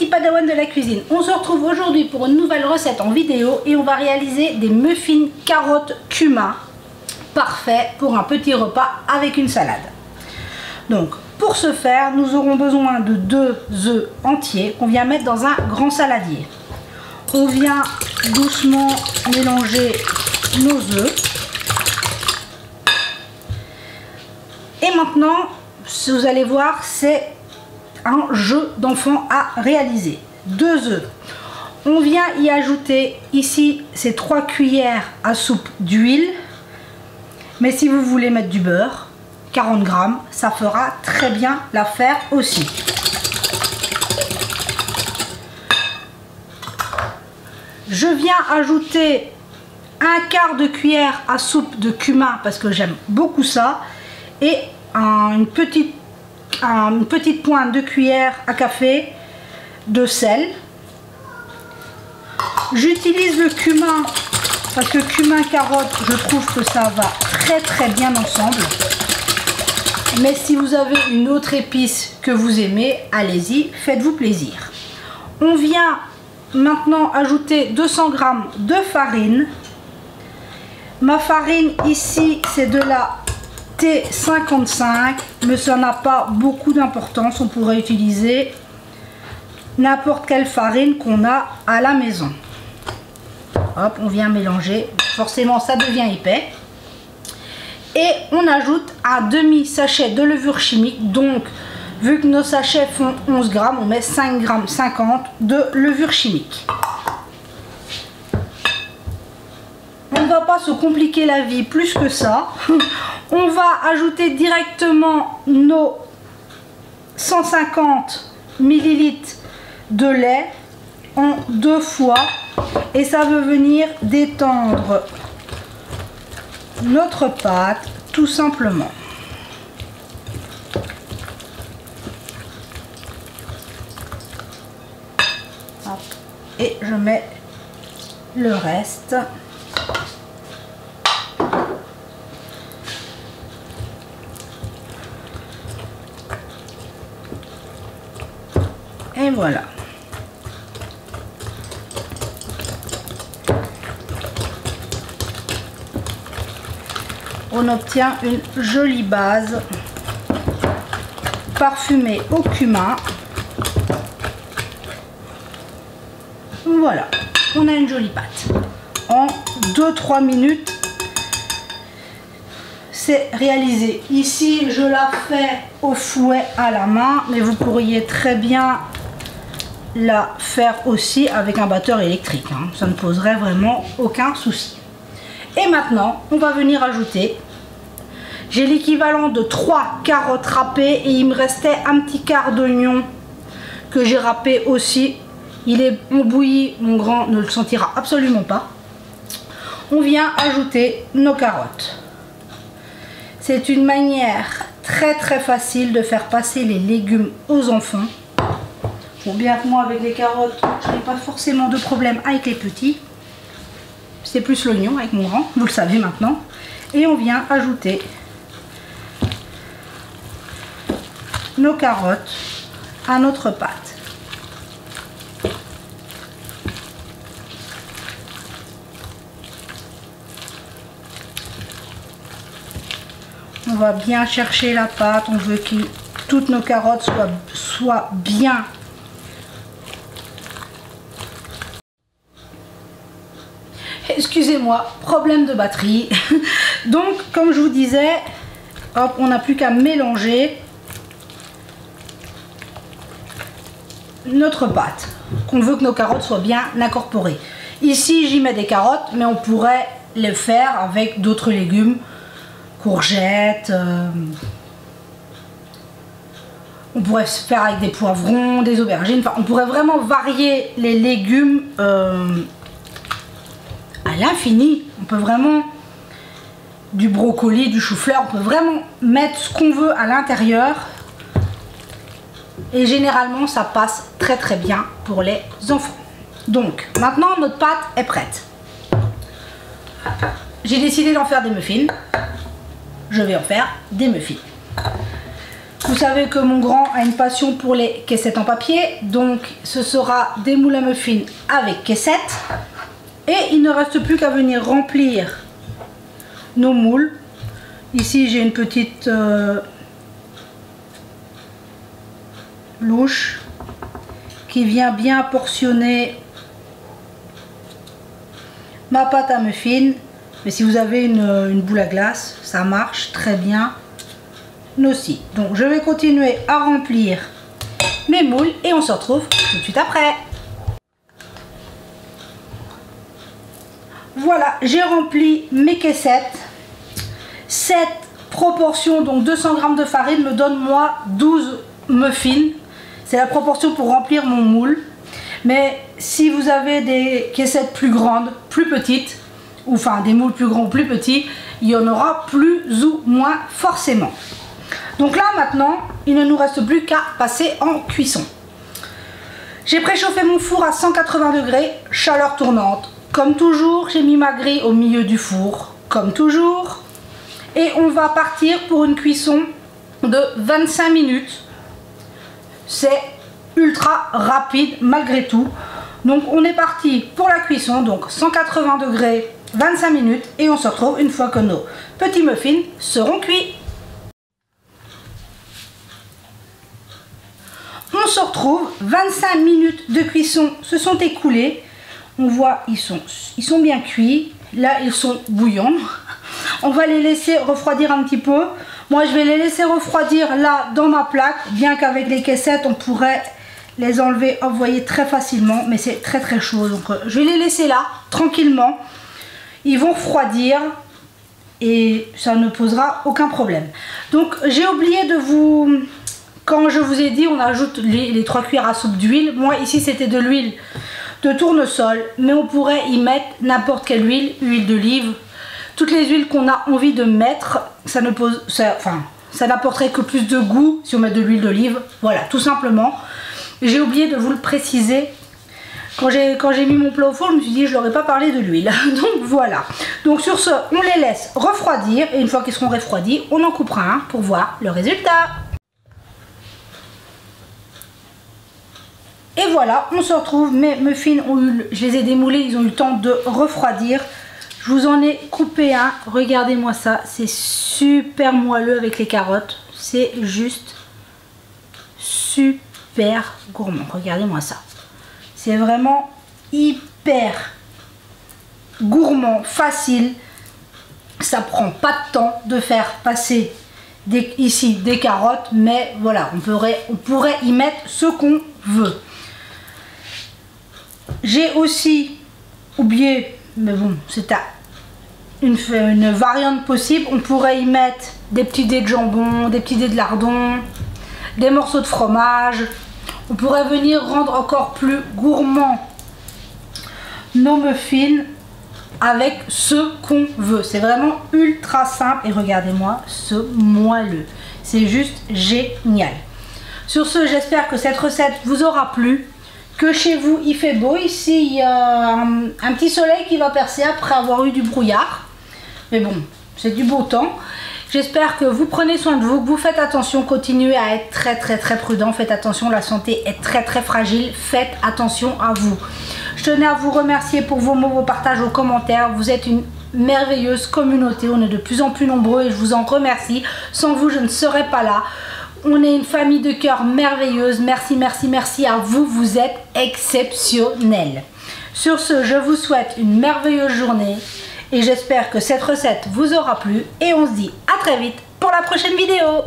petits padawans de la cuisine, on se retrouve aujourd'hui pour une nouvelle recette en vidéo et on va réaliser des muffins carottes cumin, parfait pour un petit repas avec une salade. Donc pour ce faire, nous aurons besoin de 2 œufs entiers qu'on vient mettre dans un grand saladier. On vient doucement mélanger nos œufs. Et maintenant, vous allez voir, c'est un jeu d'enfant à réaliser. 2 œufs. On vient y ajouter ici ces 3 cuillères à soupe d'huile. Mais si vous voulez mettre du beurre, 40 grammes, ça fera très bien l'affaire aussi. Je viens ajouter un quart de cuillère à soupe de cumin parce que j'aime beaucoup ça. Et une petite pointe de cuillère à café de sel. J'utilise le cumin parce que cumin carotte, je trouve que ça va très bien ensemble. Mais si vous avez une autre épice que vous aimez, allez-y, faites-vous plaisir. On vient maintenant ajouter 200 g de farine. Ma farine ici, c'est de la T55, mais ça n'a pas beaucoup d'importance. On pourrait utiliser n'importe quelle farine qu'on a à la maison. Hop, on vient mélanger. Forcément, ça devient épais. Et on ajoute un demi-sachet de levure chimique. Donc, vu que nos sachets font 11 grammes, on met 5,50 g de levure chimique. On ne va pas se compliquer la vie plus que ça. On va ajouter directement nos 150 ml de lait en 2 fois. Et ça veut venir détendre notre pâte tout simplement. Hop. Et je mets le reste. Et voilà. On obtient une jolie base parfumée au cumin. Voilà, on a une jolie pâte. En 2-3 minutes, c'est réalisé. Ici, je la fais au fouet à la main, mais vous pourriez très bien la faire aussi avec un batteur électrique, hein. Ça ne poserait vraiment aucun souci. Et maintenant, on va venir ajouter, j'ai l'équivalent de 3 carottes râpées et il me restait un petit quart d'oignon que j'ai râpé aussi. Il est bouilli, mon grand ne le sentira absolument pas. On vient ajouter nos carottes. C'est une manière très facile de faire passer les légumes aux enfants. Bon, bien que moi avec les carottes, je n'ai pas forcément de problème avec les petits. C'est plus l'oignon avec mon grand, vous le savez maintenant. Et on vient ajouter nos carottes à notre pâte. On va bien chercher la pâte, on veut que toutes nos carottes soient bien. Excusez-moi, problème de batterie. Donc, comme je vous disais, hop, on n'a plus qu'à mélanger notre pâte. Qu'on veut que nos carottes soient bien incorporées. Ici, j'y mets des carottes, mais on pourrait les faire avec d'autres légumes, courgettes. On pourrait se faire avec des poivrons, des aubergines. Enfin, on pourrait vraiment varier les légumes. À l'infini, on peut vraiment, du brocoli, du chou-fleur, on peut vraiment mettre ce qu'on veut à l'intérieur et généralement ça passe très bien pour les enfants. Donc maintenant notre pâte est prête. J'ai décidé d'en faire des muffins. Je vais en faire des muffins. Vous savez que mon grand a une passion pour les caissettes en papier, donc ce sera des moules à muffins avec caissettes. Et il ne reste plus qu'à venir remplir nos moules. Ici j'ai une petite louche qui vient bien portionner ma pâte à muffins. Mais si vous avez une boule à glace, ça marche très bien aussi. Donc je vais continuer à remplir mes moules et on se retrouve tout de suite après. Voilà, j'ai rempli mes caissettes. Cette proportion, donc 200 g de farine, me donne moi 12 muffins. C'est la proportion pour remplir mon moule. Mais si vous avez des caissettes plus grandes, plus petites, ou enfin des moules plus grands ou plus petits, il y en aura plus ou moins forcément. Donc là maintenant, il ne nous reste plus qu'à passer en cuisson. J'ai préchauffé mon four à 180 degrés, chaleur tournante. Comme toujours, j'ai mis ma grille au milieu du four, comme toujours. Et on va partir pour une cuisson de 25 minutes. C'est ultra rapide malgré tout. Donc on est parti pour la cuisson, donc 180 degrés, 25 minutes. Et on se retrouve une fois que nos petits muffins seront cuits. On se retrouve, 25 minutes de cuisson se sont écoulées. On voit, ils sont bien cuits. Là, ils sont bouillants. On va les laisser refroidir un petit peu. Moi, je vais les laisser refroidir là, dans ma plaque. Bien qu'avec les caissettes, on pourrait les enlever, vous voyez, très facilement. Mais c'est très très chaud. Donc, je vais les laisser là, tranquillement. Ils vont refroidir. Et ça ne posera aucun problème. Donc, j'ai oublié de vous... Quand je vous ai dit, on ajoute les 3 cuillères à soupe d'huile. Moi, ici, c'était de l'huile de tournesol, mais on pourrait y mettre n'importe quelle huile, huile d'olive, toutes les huiles qu'on a envie de mettre. Ça n'apporterait que plus de goût si on met de l'huile d'olive. Voilà, tout simplement. J'ai oublié de vous le préciser. Quand j'ai mis mon plat au four, je me suis dit je leur ai pas parlé de l'huile. Donc voilà. Donc sur ce, on les laisse refroidir et une fois qu'ils seront refroidis, on en coupera un pour voir le résultat. Et voilà, on se retrouve, mes muffins je les ai démoulés, ils ont eu le temps de refroidir. Je vous en ai coupé un, regardez-moi ça, c'est super moelleux avec les carottes. C'est juste super gourmand, regardez-moi ça. C'est vraiment hyper gourmand, facile. Ça prend pas de temps de faire passer ici des carottes, mais voilà, on pourrait y mettre ce qu'on veut. J'ai aussi oublié, mais bon, c'est une variante possible. On pourrait y mettre des petits dés de jambon, des petits dés de lardon, des morceaux de fromage. On pourrait venir rendre encore plus gourmand nos muffins avec ce qu'on veut. C'est vraiment ultra simple et regardez-moi ce moelleux. C'est juste génial. Sur ce, j'espère que cette recette vous aura plu. Que chez vous il fait beau. Ici il y a un petit soleil qui va percer après avoir eu du brouillard. Mais bon, c'est du beau temps. J'espère que vous prenez soin de vous, que vous faites attention, continuez à être très prudent. Faites attention, la santé est très fragile. Faites attention à vous. Je tenais à vous remercier pour vos mots, vos partages, vos commentaires. Vous êtes une merveilleuse communauté. On est de plus en plus nombreux et je vous en remercie. Sans vous, je ne serais pas là. On est une famille de cœur merveilleuse. Merci à vous. Vous êtes exceptionnels. Sur ce, je vous souhaite une merveilleuse journée. Et j'espère que cette recette vous aura plu. Et on se dit à très vite pour la prochaine vidéo.